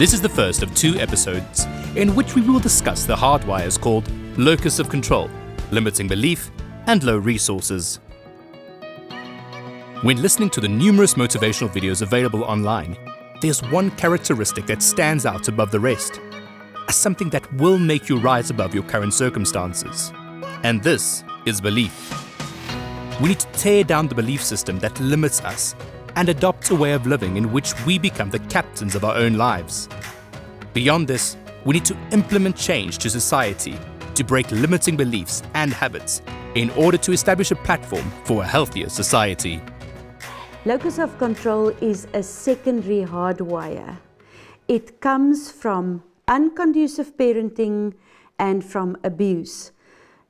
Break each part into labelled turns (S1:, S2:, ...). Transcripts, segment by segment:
S1: This is the first of 2 episodes in which we will discuss the hardwires called locus of control, limiting belief, and low resources. When listening to the numerous motivational videos available online, there's one characteristic that stands out above the rest, as something that will make you rise above your current circumstances. And this is belief. We need to tear down the belief system that limits us and adopt a way of living in which we become the captains of our own lives. Beyond this, we need to implement change to society to break limiting beliefs and habits in order to establish a platform for a healthier society.
S2: Locus of control is a secondary hardwire. It comes from unconducive parenting and from abuse.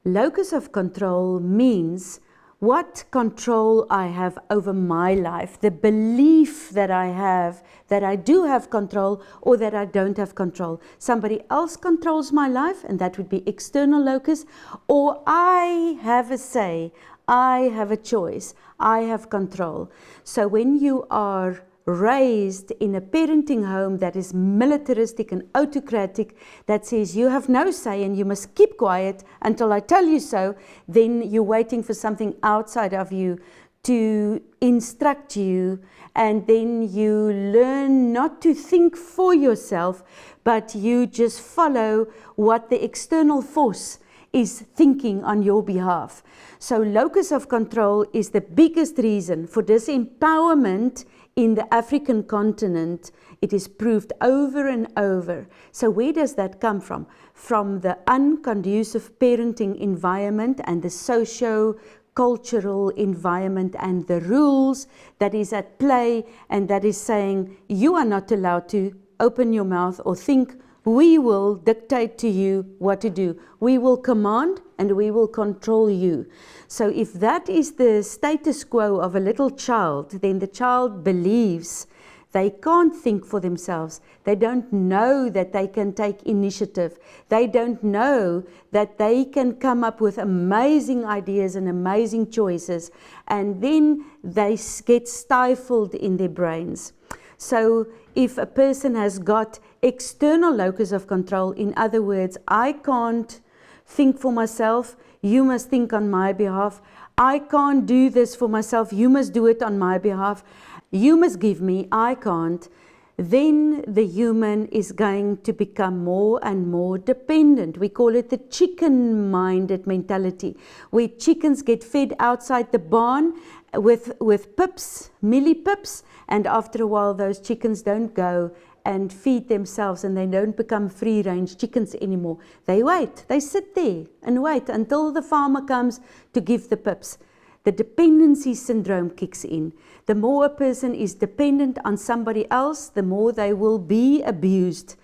S2: Locus of control means what control I have over my life, the belief that I have that I do have control or that I don't have control. Somebody else controls my life, and that would be external locus, or I have a say, I have a choice, I have control. So when you are raised in a parenting home that is militaristic and autocratic, that says you have no say and you must keep quiet until I tell you so, then you're waiting for something outside of you to instruct you, and then you learn not to think for yourself, but you just follow what the external force is thinking on your behalf. So locus of control is the biggest reason for disempowerment in the African continent. It is proved over and over. So where does that come from? From the unconducive parenting environment and the socio-cultural environment and the rules that is at play, and that is saying you are not allowed to open your mouth or think. We will dictate to you what to do. We will command and we will control you. So if that is the status quo of a little child, then the child believes they can't think for themselves. They don't know that they can take initiative. They don't know that they can come up with amazing ideas and amazing choices, and then they get stifled in their brains. So if a person has got external locus of control, in other words, I can't think for myself, you must think on my behalf. I can't do this for myself, you must do it on my behalf. You must give me, I can't. Then the human is going to become more and more dependent. We call it the chicken-minded mentality, where chickens get fed outside the barn with pips, milli-pips, and after a while those chickens don't go and feed themselves and they don't become free-range chickens anymore. They wait, they sit there and wait until the farmer comes to give the pips. The dependency syndrome kicks in. The more a person is dependent on somebody else, the more they will be abused,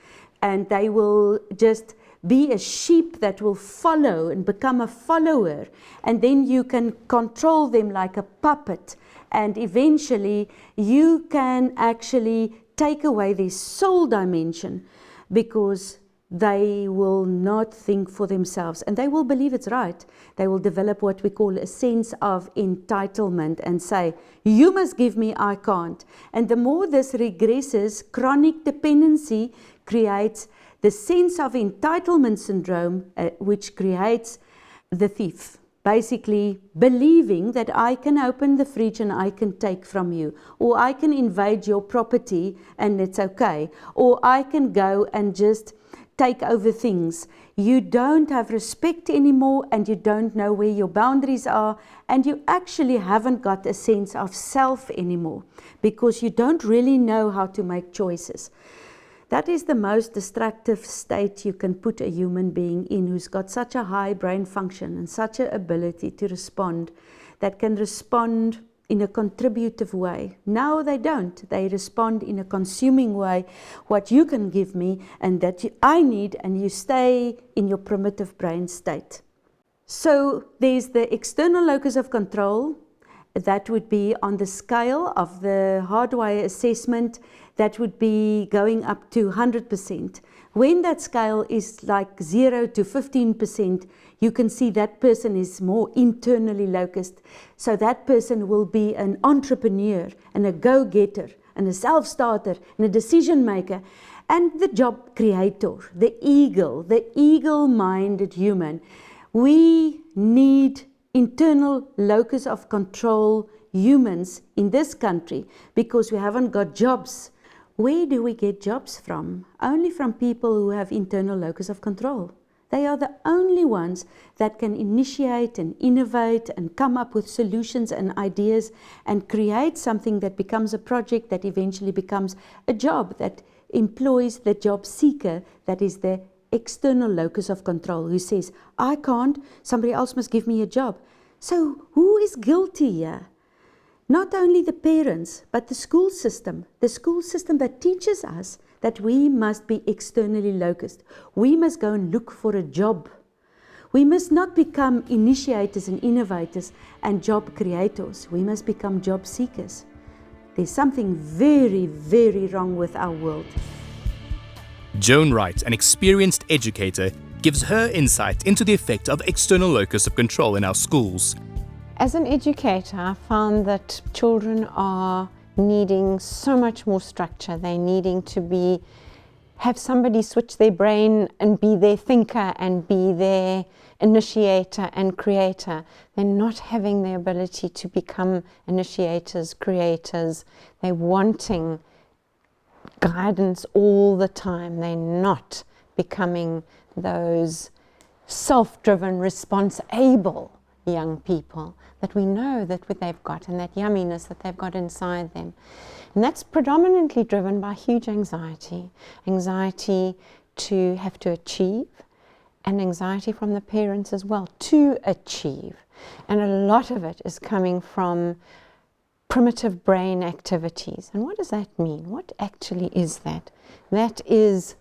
S2: and they will just be a sheep that will follow and become a follower, and then you can control them like a puppet, and eventually you can actually take away their soul dimension, because they will not think for themselves and they will believe it's right. They will develop what we call a sense of entitlement and say, you must give me, I can't. And the more this regresses, chronic dependency creates the sense of entitlement syndrome, which creates the thief. Basically believing that I can open the fridge and I can take from you, or I can invade your property and it's okay, or I can go and just take over things. You don't have respect anymore, and you don't know where your boundaries are, and you actually haven't got a sense of self anymore, because you don't really know how to make choices. That is the most destructive state you can put a human being in, who's got such a high brain function and such an ability to respond, that can respond in a contributive way. Now they don't. They respond in a consuming way, what you can give me and that I need, and you stay in your primitive brain state. So there's the external locus of control. That would be on the scale of the hardwire assessment, that would be going up to 100%. When that scale is like 0 to 15%, you can see that person is more internally locused. So that person will be an entrepreneur and a go-getter, and a self-starter and a decision maker and the job creator, the eagle-minded human. We need internal locus of control humans in this country because we haven't got jobs. Where do we get jobs from? Only from people who have internal locus of control. They are the only ones that can initiate and innovate and come up with solutions and ideas and create something that becomes a project that eventually becomes a job that employs the job seeker, that is the external locus of control, who says, I can't, somebody else must give me a job. So who is guilty here? Not only the parents, but the school system that teaches us that we must be externally locused. We must go and look for a job. We must not become initiators and innovators and job creators. We must become job seekers. There's something very, very wrong with our world.
S1: Joan Wright, an experienced educator, gives her insight into the effect of external locus of control in our schools.
S3: As an educator, I found that children are needing so much more structure. They're needing to have somebody switch their brain and be their thinker and be their initiator and creator. They're not having the ability to become initiators, creators. They're wanting guidance all the time. They're not becoming those self-driven, response-able young people that we know that they've got, and that yumminess that they've got inside them. And that's predominantly driven by huge anxiety to have to achieve, and anxiety from the parents as well to achieve. And a lot of it is coming from primitive brain activities. And what does that mean? What actually is that? That is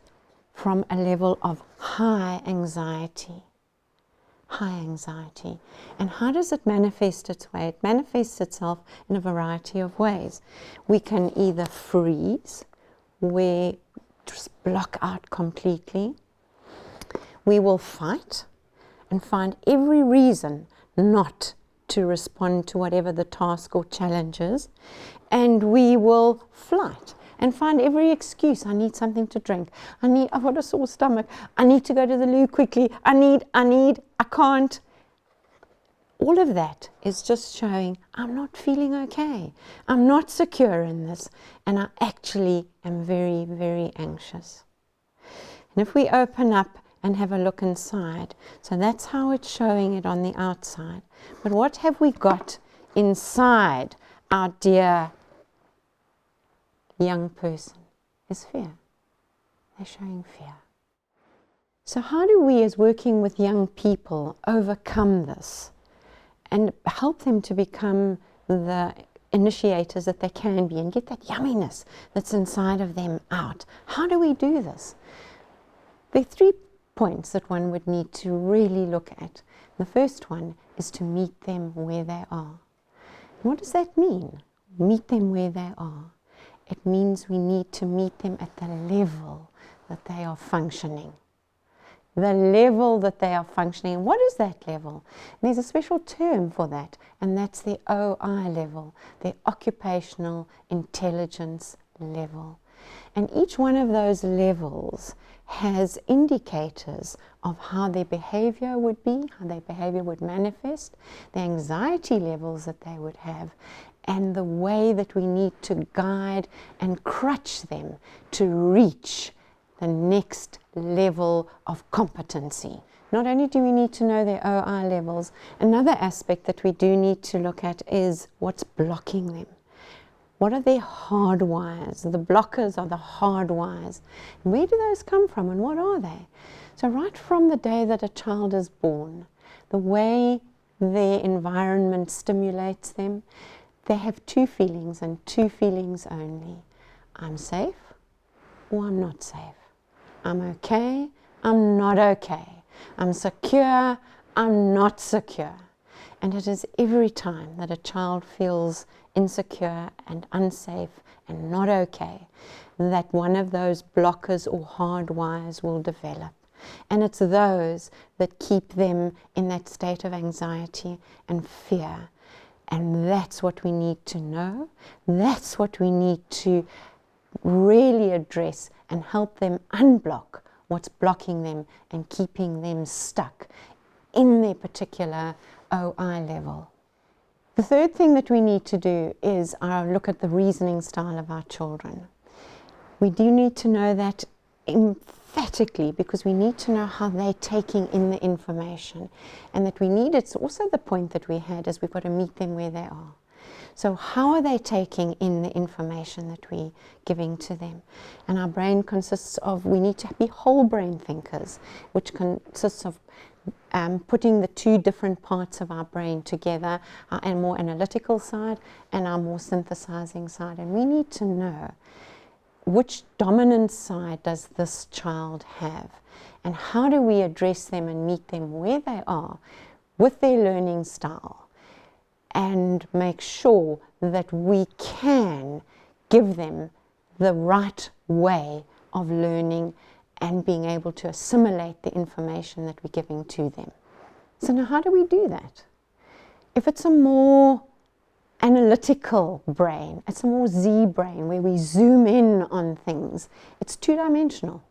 S3: from a level of high anxiety. High anxiety. And how does it manifest its way? It manifests itself in a variety of ways. We can either freeze, we just block out completely. We will fight and find every reason not to respond to whatever the task or challenge is. And we will flight and find every excuse. I need something to drink. I've got a sore stomach. I need to go to the loo quickly. I can't. All of that is just showing I'm not feeling okay. I'm not secure in this. And I actually am very, very anxious. And if we open up and have a look inside, so that's how it's showing it on the outside. But what have we got inside our dear young person? Is fear. They're showing fear. So how do we, as working with young people, overcome this and help them to become the initiators that they can be and get that yumminess that's inside of them out? How do we do this? There are 3 points that one would need to really look at. The first one is to meet them where they are. What does that mean? Meet them where they are. It means we need to meet them at the level that they are functioning. The level that they are functioning. What is that level? And there's a special term for that, and that's the OI level, the occupational intelligence level. And each one of those levels has indicators of how their behavior would be, how their behavior would manifest, the anxiety levels that they would have, and the way that we need to guide and crutch them to reach the next level of competency. Not only do we need to know their OI levels, another aspect that we do need to look at is what's blocking them. What are their hardwires? The blockers are the hardwires. Where do those come from and what are they? So right from the day that a child is born, the way their environment stimulates them, they have 2 feelings and 2 feelings only. I'm safe or I'm not safe. I'm okay, I'm not okay. I'm secure, I'm not secure. And it is every time that a child feels insecure and unsafe and not okay that one of those blockers or hardwires will develop. And it's those that keep them in that state of anxiety and fear. And that's what we need to know. That's what we need to really address and help them unblock what's blocking them and keeping them stuck in their particular OI level. The third thing that we need to do is look at the reasoning style of our children. We do need to know that emphatically, because we need to know how they're taking in the information, and that it's also the point that we had, is we've got to meet them where they are. So how are they taking in the information that we're giving to them? And our brain consists of, we need to be whole brain thinkers, which consists of putting the two different parts of our brain together, our more analytical side and our more synthesizing side. And we need to know which dominant side does this child have, and how do we address them and meet them where they are with their learning style, and make sure that we can give them the right way of learning and being able to assimilate the information that we're giving to them. So now, how do we do that? If it's a more analytical brain, it's a more Z brain where we zoom in on things, it's two-dimensional,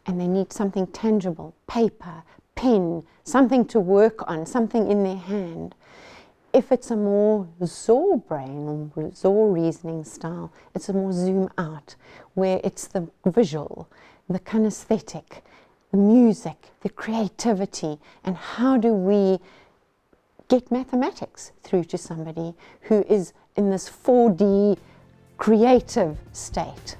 S3: and they need something tangible, paper, pen, something to work on, something in their hand. If it's a more ZOR brain or ZOR reasoning style, it's a more zoom out, where it's the visual, the kinesthetic, the music, the creativity, and how do we get mathematics through to somebody who is in this 4D creative state.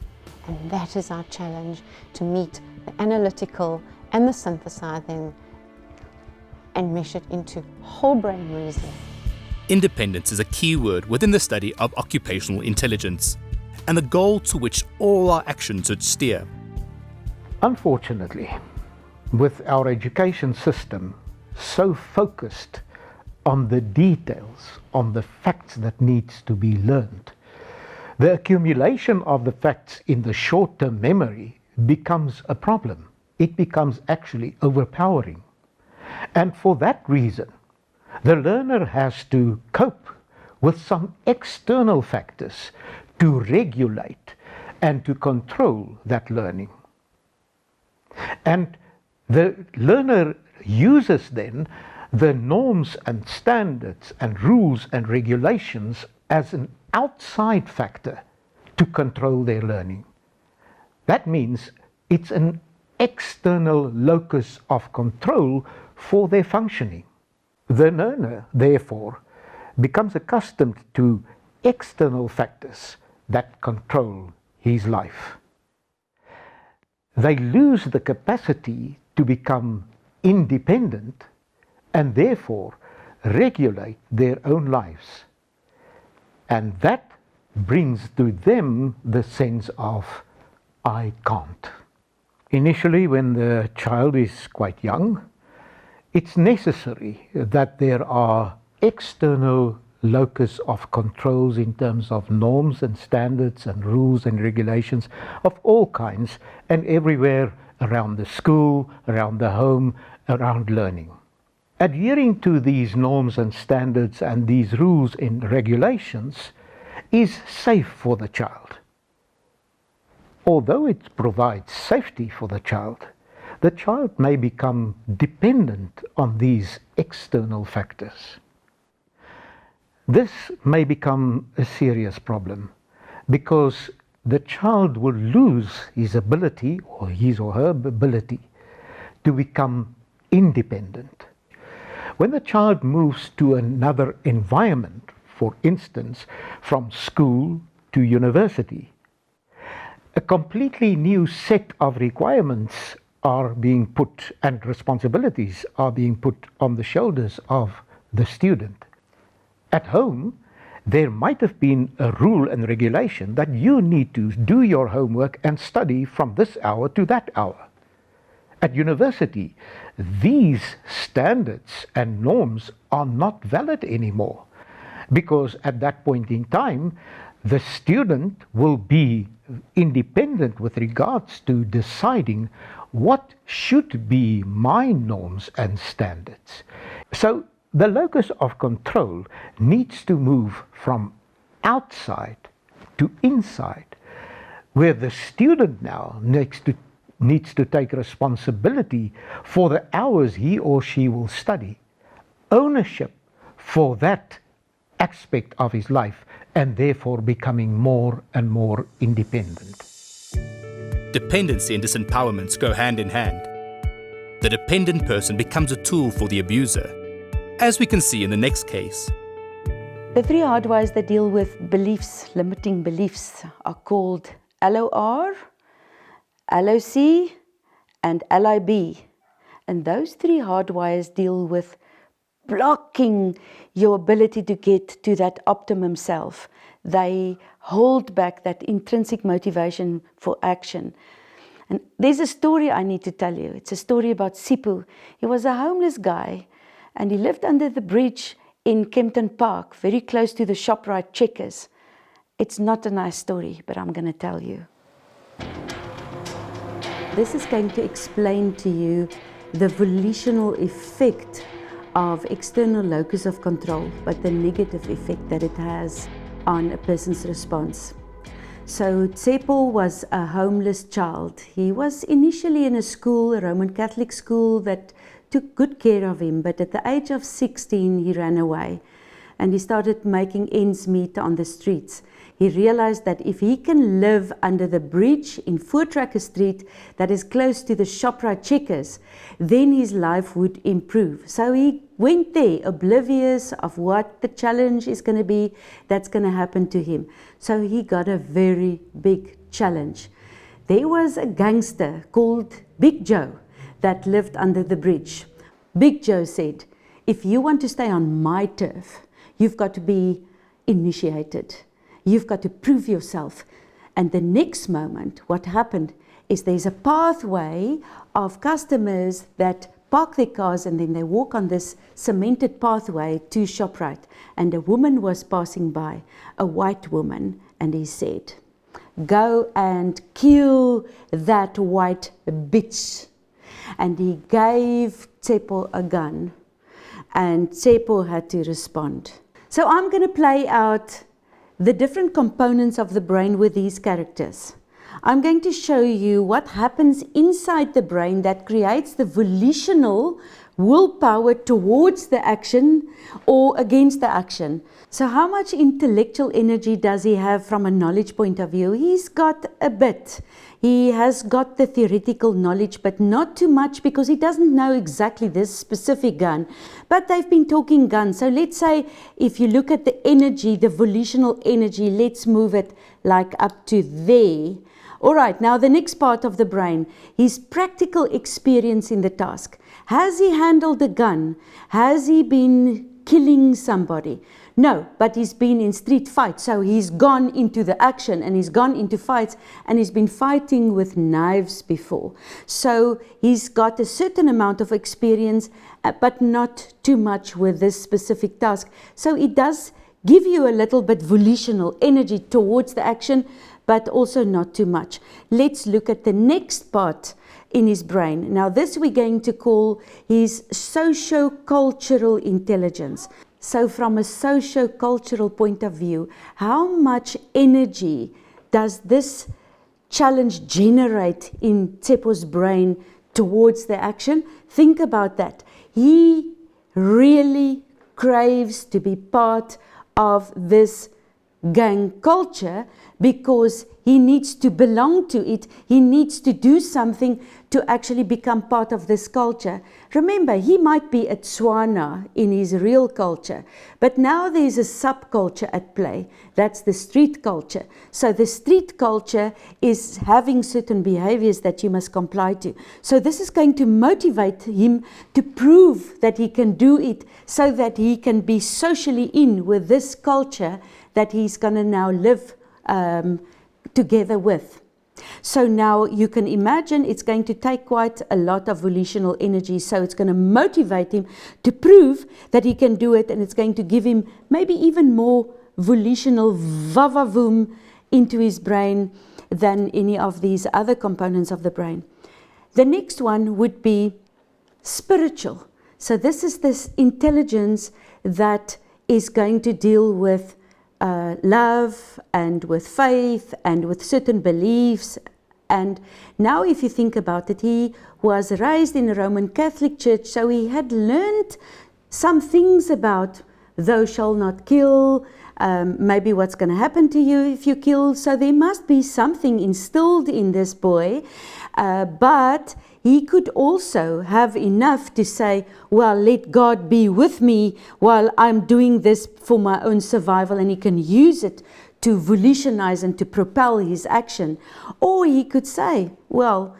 S3: And that is our challenge, to meet the analytical and the synthesizing and mesh it into whole brain reasoning.
S1: Independence is a key word within the study of occupational intelligence, and the goal to which all our actions should steer.
S4: Unfortunately, with our education system so focused on the details, on the facts that needs to be learned, the accumulation of the facts in the short-term memory becomes a problem. It becomes actually overpowering. And for that reason, the learner has to cope with some external factors to regulate and to control that learning. And the learner uses then the norms and standards and rules and regulations as an outside factor to control their learning. That means it's an external locus of control for their functioning. The learner, therefore, becomes accustomed to external factors that control his life. They lose the capacity to become independent and therefore regulate their own lives. And that brings to them the sense of, I can't. Initially, when the child is quite young, it's necessary that there are external locus of controls in terms of norms and standards and rules and regulations of all kinds and everywhere around the school, around the home, around learning. Adhering to these norms and standards and these rules and regulations is safe for the child. Although it provides safety for the child may become dependent on these external factors. This may become a serious problem because the child will lose his ability, or his or her ability, to become independent. When the child moves to another environment, for instance, from school to university, a completely new set of requirements are being put and responsibilities are being put on the shoulders of the student. At home, there might have been a rule and regulation that you need to do your homework and study from this hour to that hour. At university, these standards and norms are not valid anymore, because at that point in time, the student will be independent with regards to deciding what should be my norms and standards. So the locus of control needs to move from outside to inside, where the student now needs to take responsibility for the hours he or she will study, ownership for that aspect of his life, and therefore becoming more and more independent.
S1: Dependency and disempowerment go hand in hand. The dependent person becomes a tool for the abuser, as we can see in the next case.
S2: The three hardwires that deal with beliefs, limiting beliefs, are called LOR, LOC, and LIB. And those three hardwires deal with blocking your ability to get to that optimum self. They hold back that intrinsic motivation for action. And there's a story I need to tell you. It's a story about Sipho. He was a homeless guy and he lived under the bridge in Kempton Park, very close to the ShopRite Checkers. It's not a nice story, but I'm going to tell you. This is going to explain to you the volitional effect of external locus of control, but the negative effect that it has on a person's response. So Tsepo was a homeless child. He was initially in a school, a Roman Catholic school, that took good care of him, but at the age of 16 he ran away and he started making ends meet on the streets. He realized that if he can live under the bridge in Voortrekker Street that is close to the ShopRite Checkers, then his life would improve. So he went there oblivious of what the challenge is going to be that's going to happen to him. So he got a very big challenge. There was a gangster called Big Joe that lived under the bridge. Big Joe said, if you want to stay on my turf, you've got to be initiated. You've got to prove yourself. And the next moment, what happened is there's a pathway of customers that park their cars and then they walk on this cemented pathway to ShopRite. And a woman was passing by, a white woman, and he said, go and kill that white bitch. And he gave Tsepo a gun and Tsepo had to respond. So I'm going to play out the different components of the brain with these characters. I'm going to show you what happens inside the brain that creates the volitional willpower towards the action or against the action. So how much intellectual energy does he have from a knowledge point of view? He's got a bit. He has got the theoretical knowledge, but not too much because he doesn't know exactly this specific gun. But they've been talking guns. So let's say if you look at the energy, the volitional energy, let's move it like up to there. All right, now the next part of the brain, his practical experience in the task. Has he handled a gun? Has he been killing somebody? No, but he's been in street fights. So he's gone into the action and he's gone into fights and he's been fighting with knives before. So he's got a certain amount of experience, but not too much with this specific task. So it does give you a little bit volitional energy towards the action, but also not too much. Let's look at the next part in his brain. Now this we're going to call his socio-cultural intelligence. So from a socio-cultural point of view, how much energy does this challenge generate in Tsepo's brain towards the action? Think about that. He really craves to be part of this gang culture because he needs to belong to it. He needs to do something to actually become part of this culture. Remember, he might be at Tswana in his real culture, but now there's a subculture at play. That's the street culture. So the street culture is having certain behaviors that you must comply to. So this is going to motivate him to prove that he can do it so that he can be socially in with this culture that he's going to now live together with. So now you can imagine it's going to take quite a lot of volitional energy. So it's going to motivate him to prove that he can do it, and it's going to give him maybe even more volitional vavavoom into his brain than any of these other components of the brain. The next one would be spiritual. So this is this intelligence that is going to deal with love and with faith and with certain beliefs. And now if you think about it, he was raised in a Roman Catholic church, so he had learned some things about thou shalt not kill, maybe what's going to happen to you if you kill. So there must be something instilled in this boy, but he could also have enough to say, well, let God be with me while I'm doing this for my own survival, and he can use it to volutionize and to propel his action. Or he could say, well,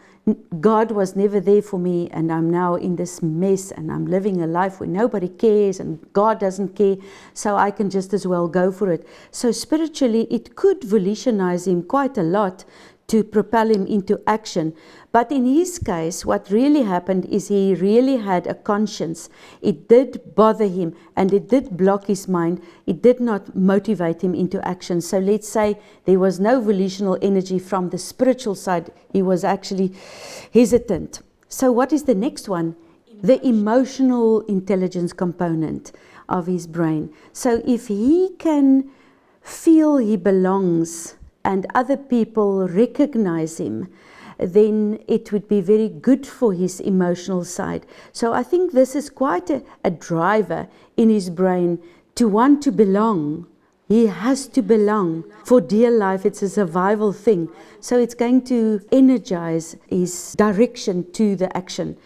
S2: God was never there for me, and I'm now in this mess, and I'm living a life where nobody cares and God doesn't care, so I can just as well go for it. So spiritually, it could volutionize him quite a lot to propel him into action. But in his case, what really happened is he really had a conscience. It did bother him and it did block his mind. It did not motivate him into action. So let's say there was no volitional energy from the spiritual side. He was actually hesitant. So what is the next one? The emotional intelligence component of his brain. So if he can feel he belongs and other people recognize him, then it would be very good for his emotional side. So I think this is quite a driver in his brain to want to belong. He has to belong. For dear life, it's a survival thing. So it's going to energize his direction to the action.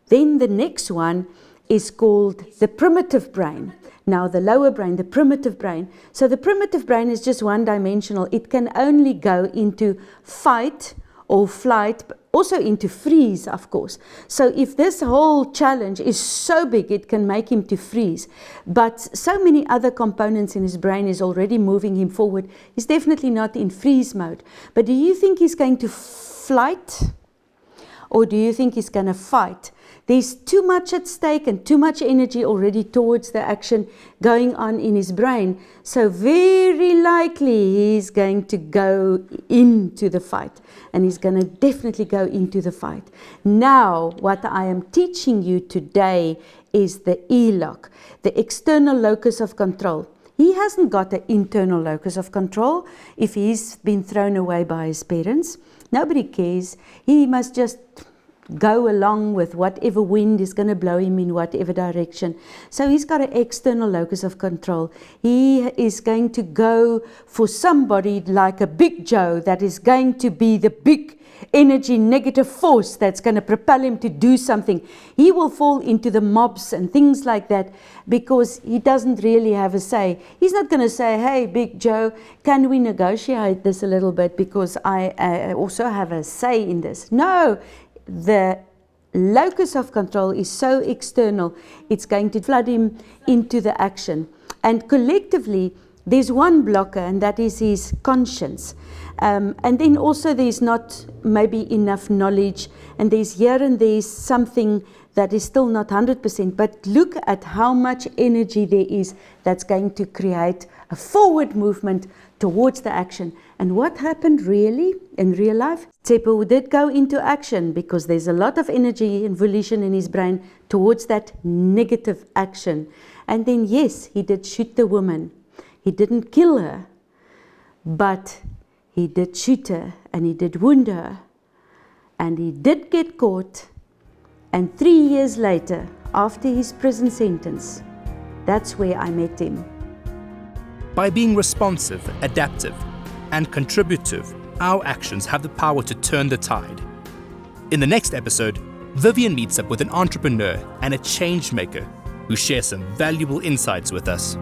S2: Then the next one is called the primitive brain. Now the lower brain, the primitive brain. So the primitive brain is just one-dimensional. It can only go into fight or flight, but also into freeze, of course. So if this whole challenge is so big, it can make him to freeze. But so many other components in his brain is already moving him forward. He's definitely not in freeze mode. But do you think he's going to flight? Or do you think he's going to fight? There's too much at stake and too much energy already towards the action going on in his brain. So very likely he's going to go into the fight. And he's going to definitely go into the fight. Now, what I am teaching you today is the ELOC, the external locus of control. He hasn't got an internal locus of control if he's been thrown away by his parents. Nobody cares. He must just go along with whatever wind is going to blow him in whatever direction. So he's got an external locus of control. He is going to go for somebody like a Big Joe that is going to be the big energy negative force that's going to propel him to do something. He will fall into the mobs and things like that because he doesn't really have a say. He's not going to say, hey, Big Joe, can we negotiate this a little bit because I also have a say in this. No. The locus of control is so external, it's going to flood him into the action. And collectively, there's one blocker, and that is his conscience. And then also there's not maybe enough knowledge, and there's here and there's something that is still not 100%, but look at how much energy there is that's going to create a forward movement towards the action. And what happened really in real life? Tsepo did go into action because there's a lot of energy and volition in his brain towards that negative action. And then yes, he did shoot the woman. He didn't kill her, but he did shoot her and he did wound her. And he did get caught. And 3 years later, after his prison sentence, that's where I met him.
S1: By being responsive, adaptive, and contributive, our actions have the power to turn the tide. In the next episode, Vivian meets up with an entrepreneur and a change maker who share some valuable insights with us.